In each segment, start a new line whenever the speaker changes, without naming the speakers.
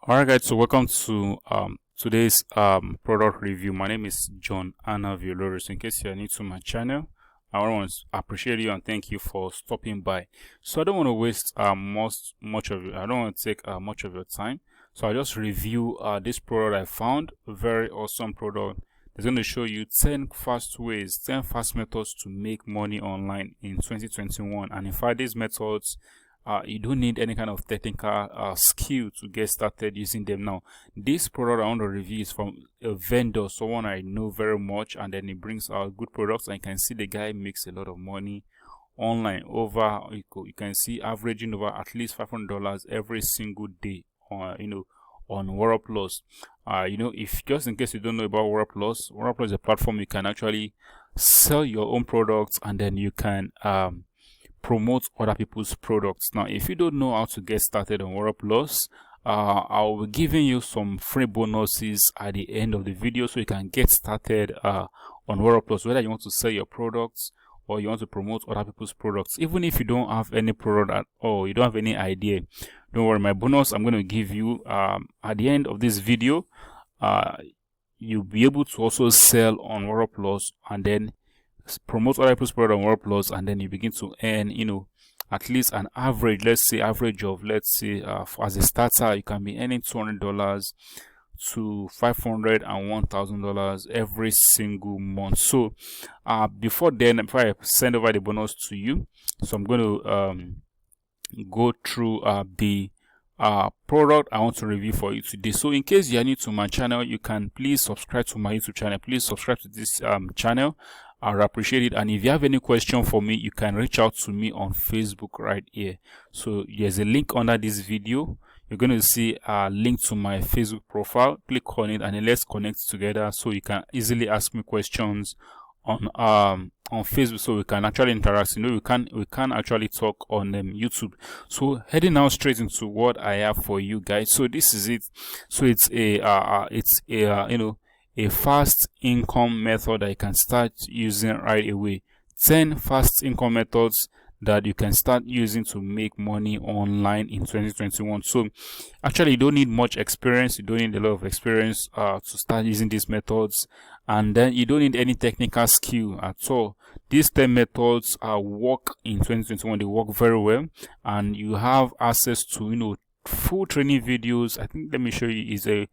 Alright guys, so welcome to today's product review. My name is John Anna Violores. So in case you're new to my channel, I want to appreciate you and thank you for stopping by. So I don't want to waste much of I don't want to take much of your time. So I'll just review this product I found. A very awesome product. It's going to show you 10 fast ways, 10 fast methods to make money online in 2021. And in fact, these methods, you don't need any kind of technical skill to get started using them. Now, this product I want to review is from a vendor, someone I know very much, and then he brings out good products. And you can see the guy makes a lot of money online. Over, you can see averaging over at least $500 every single day on WordPlus. If just in case you don't know about WordPlus is a platform you can actually sell your own products, and then you can promote other people's products. Now, if you don't know how to get started on WordPlus, I'll be giving you some free bonuses at the end of the video so you can get started on WordPlus, whether you want to sell your products or you want to promote other people's products. Even if you don't have any product at all, you don't have any idea, don't worry. My bonus I'm going to give you at the end of this video, you'll be able to also sell on WordPlus and then promote other people's product on WordPlus, and then you begin to earn, at least an average, let's say as a starter, you can be earning $200 to $500 and $1,000 every single month. So before I send over the bonus to you, so I'm going to go through the product I want to review for you today. So in case you are new to my channel, you can please subscribe to my YouTube channel. Please subscribe to this channel. I would appreciate it. And if you have any question for me, you can reach out to me on Facebook right here. So there's a link under this video. You're going to see a link to my Facebook profile. Click on it and then let's connect together so you can easily ask me questions on Facebook, so we can actually interact. We can actually talk on YouTube. So heading now straight into what I have for you guys. So this is it. So it's a fast income method that you can start using right away. 10 fast income methods that you can start using to make money online in 2021. So actually you don't need much experience, you don't need a lot of experience to start using these methods, and then you don't need any technical skill at all. These 10 methods work in 2021. They work very well, and you have access to full training videos. I think, let me show you, is a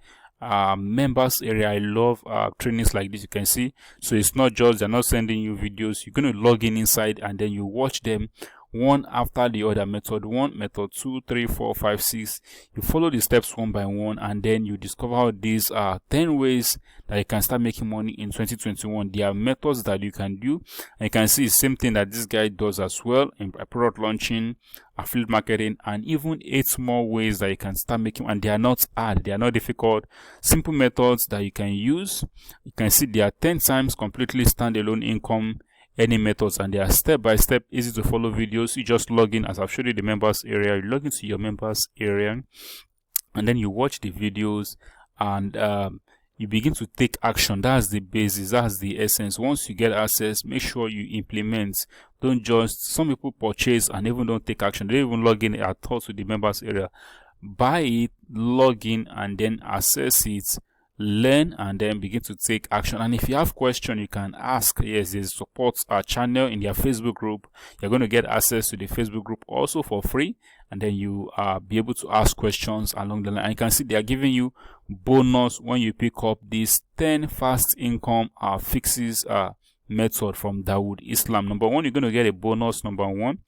members area. I love trainings like this. You can see, so it's not just they're not sending you videos. You're going to log in inside and then you watch them one after the other. Method 1, method 2, 3, 4, 5, 6. You follow the steps one by one, and then you discover these 10 ways that you can start making money in 2021. There are methods that you can do, and you can see the same thing that this guy does as well in product launching, affiliate marketing, and even 8 more ways that you can start making. And they are not hard, they are not difficult, simple methods that you can use. You can see there are 10 times completely standalone income any methods, and they are step-by-step, easy to follow videos. You just log in, as I've showed you the members area. You log into your members area and then you watch the videos, and you begin to take action. That's the basis, that's the essence. Once you get access, make sure you implement. Don't just, some people purchase and even don't take action. They don't even log in at all to the members area. Buy it, log in, and then access it, learn, and then begin to take action. And if you have questions, you can ask. Yes, there's support channel in their Facebook group. You're going to get access to the Facebook group also for free, and then you be able to ask questions along the line. And you can see they are giving you bonus when you pick up these 10 fast income fixes method from Dawood Islam. Number 1, you're going to get a bonus number 1,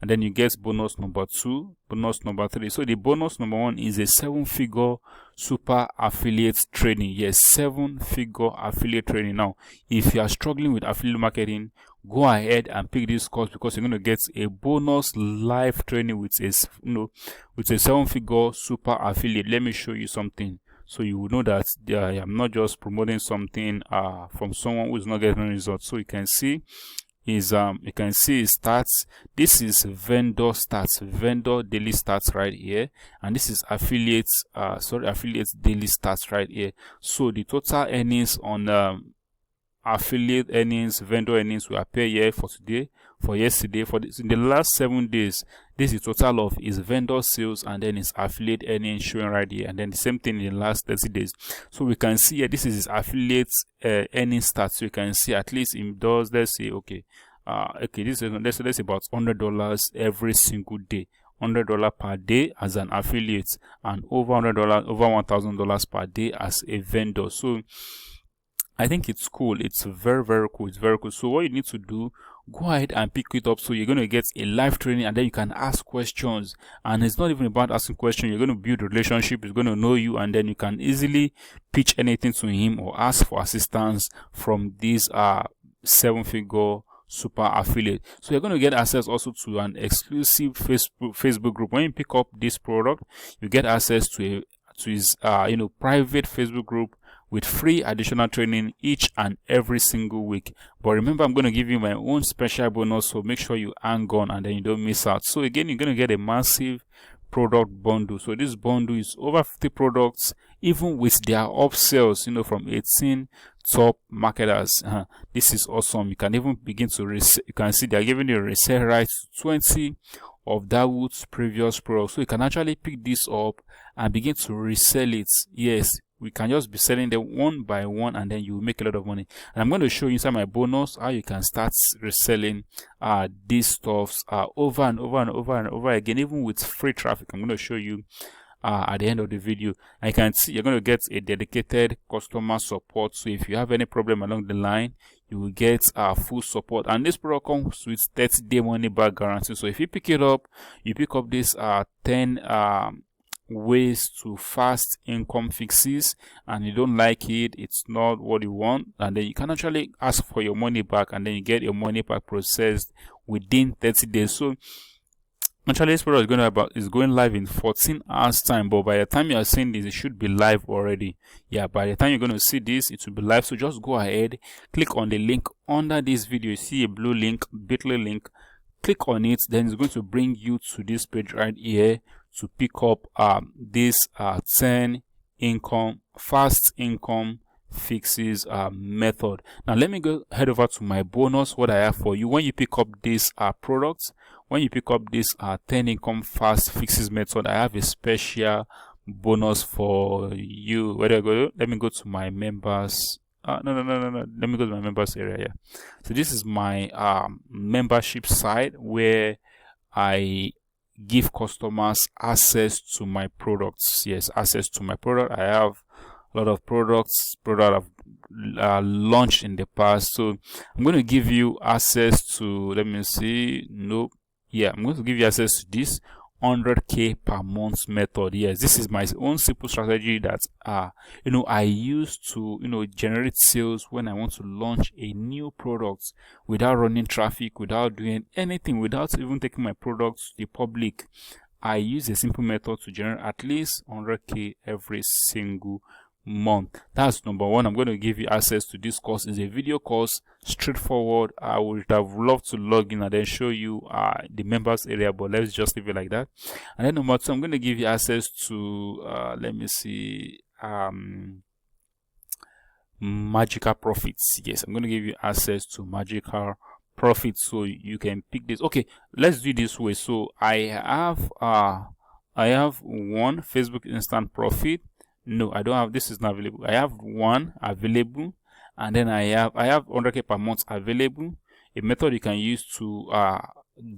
and then you get bonus number 2, bonus number 3. So the bonus number 1 is a 7-figure super affiliate training. Yes, 7-figure affiliate training. Now, if you are struggling with affiliate marketing, go ahead and pick this course, because you're going to get a bonus live training with a 7-figure super affiliate. Let me show you something, so you will know that I'm not just promoting something from someone who's not getting results. So you can see stats. This is vendor stats, vendor daily stats right here, and this is affiliates daily stats right here. So the total earnings on affiliate earnings, vendor earnings will appear here for today, for yesterday, for this. In the last 7 days, this is total of his vendor sales and then his affiliate earnings showing right here, and then the same thing in the last 30 days. So we can see here, this is his affiliate earnings stats. So you can see at least he does, let's say, okay, this is, let's say about $100 every single day. $100 per day as an affiliate, and over $100, over $1,000 per day as a vendor. So I think it's cool. It's very, very cool. It's very cool. So what you need to do, go ahead and pick it up. So you're going to get a live training, and then you can ask questions. And it's not even about asking questions. You're going to build a relationship. He's going to know you, and then you can easily pitch anything to him or ask for assistance from these 7-figure super affiliate. So you're going to get access also to an exclusive Facebook group. When you pick up this product, you get access to his private Facebook group with free additional training each and every single week. But remember, I'm going to give you my own special bonus, so make sure you hang on and then you don't miss out. So again, you're going to get a massive product bundle. So this bundle is over 50 products, even with their upsells, from 18 top marketers. This is awesome. You can even begin to you can see they're giving you a resale rights to 20 of Dawood's previous products. So you can actually pick this up and begin to resell it. Yes, we can just be selling them one by one, and then you will make a lot of money. And I'm going to show you inside my bonus how you can start reselling these stuffs over and over and over and over again, even with free traffic. I'm going to show you at the end of the video. And you can see you're going to get a dedicated customer support. So if you have any problem along the line, you will get full support. And this product comes with 30-day money back guarantee. So if you pick it up, you pick up this 10 ways to fast income fixes, and you don't like it, it's not what you want, and then you can actually ask for your money back, and then you get your money back processed within 30 days. So actually this product is going live in 14 hours time, but by the time you are seeing this, it should be live already. Yeah, by the time you're going to see this, it will be live. So just go ahead, click on the link under this video. You see a blue link, bit.ly link, click on it, then it's going to bring you to this page right here to pick up this 10 fast income fixes method. Now let me head over to my bonus, what I have for you. When you pick up this products, when you pick up this 10 income fast fixes method, I have a special bonus for you. Where do I go? Let me go to my members. No. Let me go to my members area here. So this is my membership site where I give customers access to my products. Yes, access to my product. I have a lot of products I've launched in the past. So I'm going to give you access to, let me see, nope. Yeah, I'm going to give you access to this 100k per month method. Yes, this is my own simple strategy that I use to generate sales when I want to launch a new product without running traffic, without doing anything, without even taking my products to the public. I use a simple method to generate at least 100k every single month. That's number one. I'm going to give you access to this course. It's a video course, straightforward. I would have loved to log in and then show you the members area, but let's just leave it like that. And then number two, I'm going to give you access to let me see, Magical Profits. Yes, I'm going to give you access to Magical Profits, so you can pick this. Okay, let's do it this way. So I have one Facebook Instant Profit. No, I don't have. This is not available. I have one available, and then I have 100k per month available. A method you can use to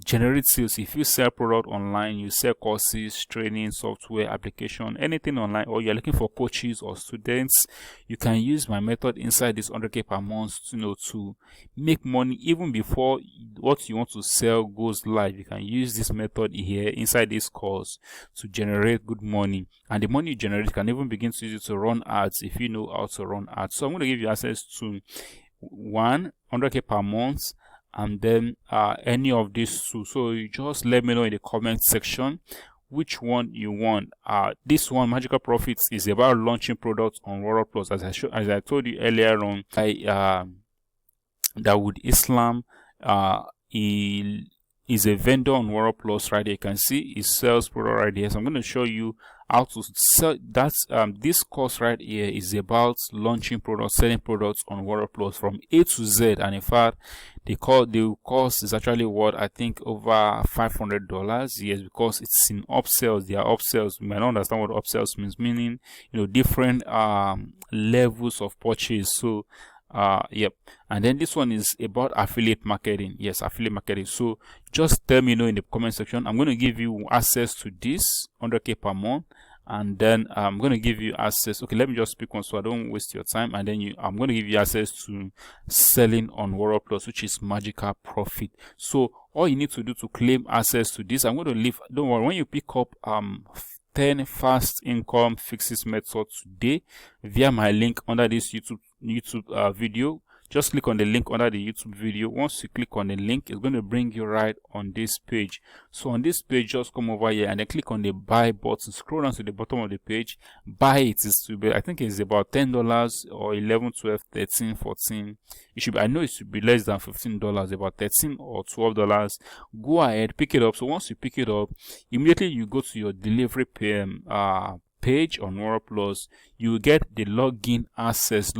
generate sales. If you sell product online, you sell courses, training, software, application, anything online, or you're looking for coaches or students, you can use my method inside this 100k per month to make money even before what you want to sell goes live. You can use this method here inside this course to generate good money, and the money you generate can even begin to use it to run ads if you know how to run ads. So I'm going to give you access to 100k per month, and then any of these two. So you just let me know in the comment section which one you want. This one, Magical Profits, is about launching products on World Plus. As I told you earlier on, Dawood Islam, he is a vendor on World Plus right here. You can see it sells product right here. So I'm going to show you how to sell. That's this course right here is about launching products, selling products on World Plus from A to Z. And in fact, the course is actually worth, I think, over $500. Yes, because it's in upsells. There are upsells. You might not understand what upsells means, meaning, you know, different levels of purchase. So yep. And then this one is about affiliate marketing. Yes, affiliate marketing. So just tell me in the comment section. I'm going to give you access to this 100k per month, and then I'm going to give you access. Okay, let me just pick one so I don't waste your time. And then I'm going to give you access to selling on World Plus, which is Magical Profit. So all you need to do to claim access to this, I'm going to leave. Don't worry, when you pick up 10 fast income fixes method today via my link under this YouTube video, just click on the link under the YouTube video. Once you click on the link, it's going to bring you right on this page. So on this page, just come over here and then click on the buy button. Scroll down to the bottom of the page. Buy it is to be, I think it's about $10 or 11, 12, 13, 14. It should be, I know it should be less than $15, about $13 or $12. Go ahead, pick it up. So once you pick it up, immediately you go to your delivery page on World Plus. You get the login access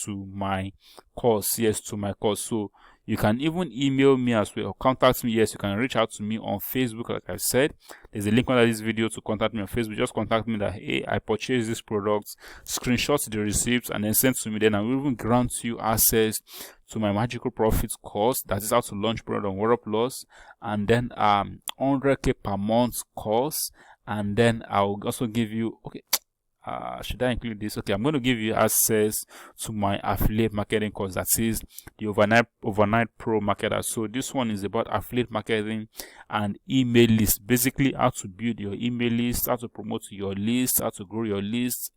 to my course. Yes, to my course. So you can even email me as well or contact me. Yes, you can reach out to me on Facebook. Like I said, there's a link under this video to contact me on Facebook. Just contact me that, hey, I purchased this product, screenshot the receipts and then send to me. Then I will even grant you access to my Magical Profits course, that is how to launch product on World Plus, and then 100k per month course. And then I'll also give you, okay, should I include this? Okay, I'm going to give you access to my affiliate marketing course, that is the overnight pro marketer. So this one is about affiliate marketing and email list, basically how to build your email list, how to promote your list, how to grow your list.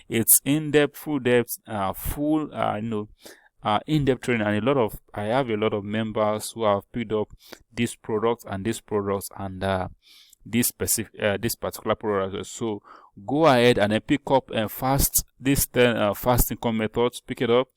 It's in-depth, in-depth training, and I have a lot of members who have picked up this product and this this particular product. So go ahead and then pick up and fast 10 fast income methods. Pick it up.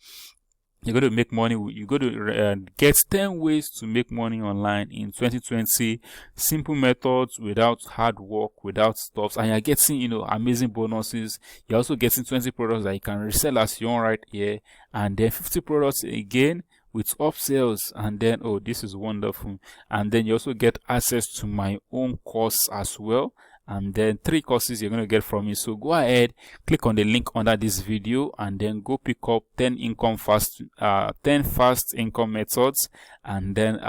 You're going to make money. You're going to get 10 ways to make money online in 2020. Simple methods without hard work, without stops, and you're getting, amazing bonuses. You're also getting 20 products that you can resell as your own right here, and then 50 products again with upsells. And then, oh, this is wonderful. And then you also get access to my own course as well, and then 3 courses you're going to get from me. So go ahead, click on the link under this video, and then go pick up 10 fast income methods, and then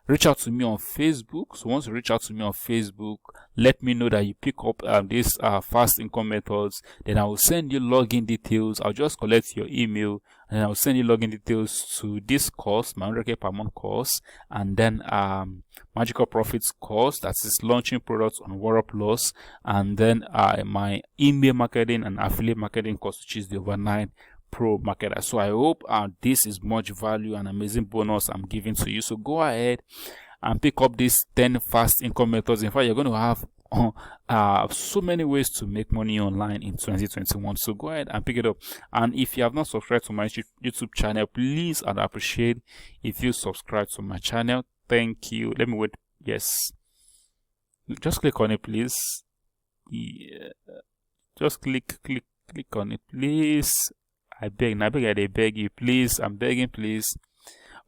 reach out to me on Facebook. So once you reach out to me on Facebook, let me know that you pick up these fast income methods. Then I will send you login details. I'll just collect your email, and I'll send you login details to this course, my 100k per month course, and then Magical Profits course, that is launching products on World Plus, and then my email marketing and affiliate marketing course, which is the overnight pro marketer. So I hope this is much value and amazing bonus I'm giving to you. So go ahead and pick up these 10 fast income methods. In fact, you're going to have so many ways to make money online in 2021. So go ahead and pick it up. And if you have not subscribed to my YouTube channel, please, I'd appreciate if you subscribe to my channel. Thank you. Let me wait. Yes, just click on it, please. Yeah, just click on it, please. I beg you, please. I'm begging, please.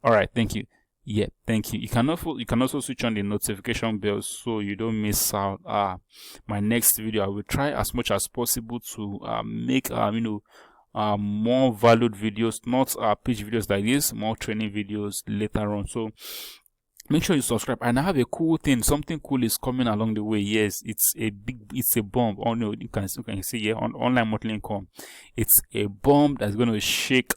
All right, thank you. Yeah, thank you. You can also switch on the notification bell so you don't miss out my next video. I will try as much as possible to make more valued videos, not pitch videos like this, more training videos later on. So make sure you subscribe. And I have a cool thing. Something cool is coming along the way. Yes, it's a bomb. Oh no, you can see here on online monthly income. It's a bomb that's going to shake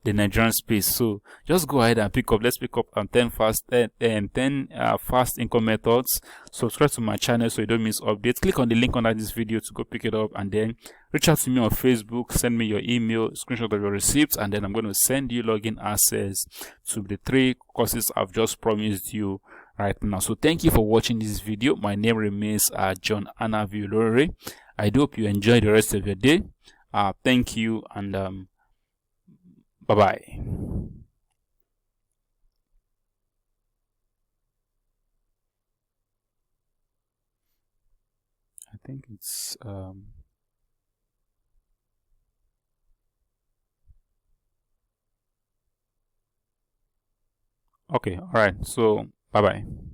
the Nigerian space. So just go ahead and pick up. Let's pick up 10 fast income methods. Subscribe to my channel so you don't miss updates. Click on the link under this video to go pick it up, and then reach out to me on Facebook. Send me your email, screenshot of your receipts, and then I'm going to send you login access to the 3 courses I've just promised you right now. So thank you for watching this video. My name remains John Anaviolore. I hope you enjoy the rest of your day. Thank you, and bye-bye. think it's okay. All right, so bye bye.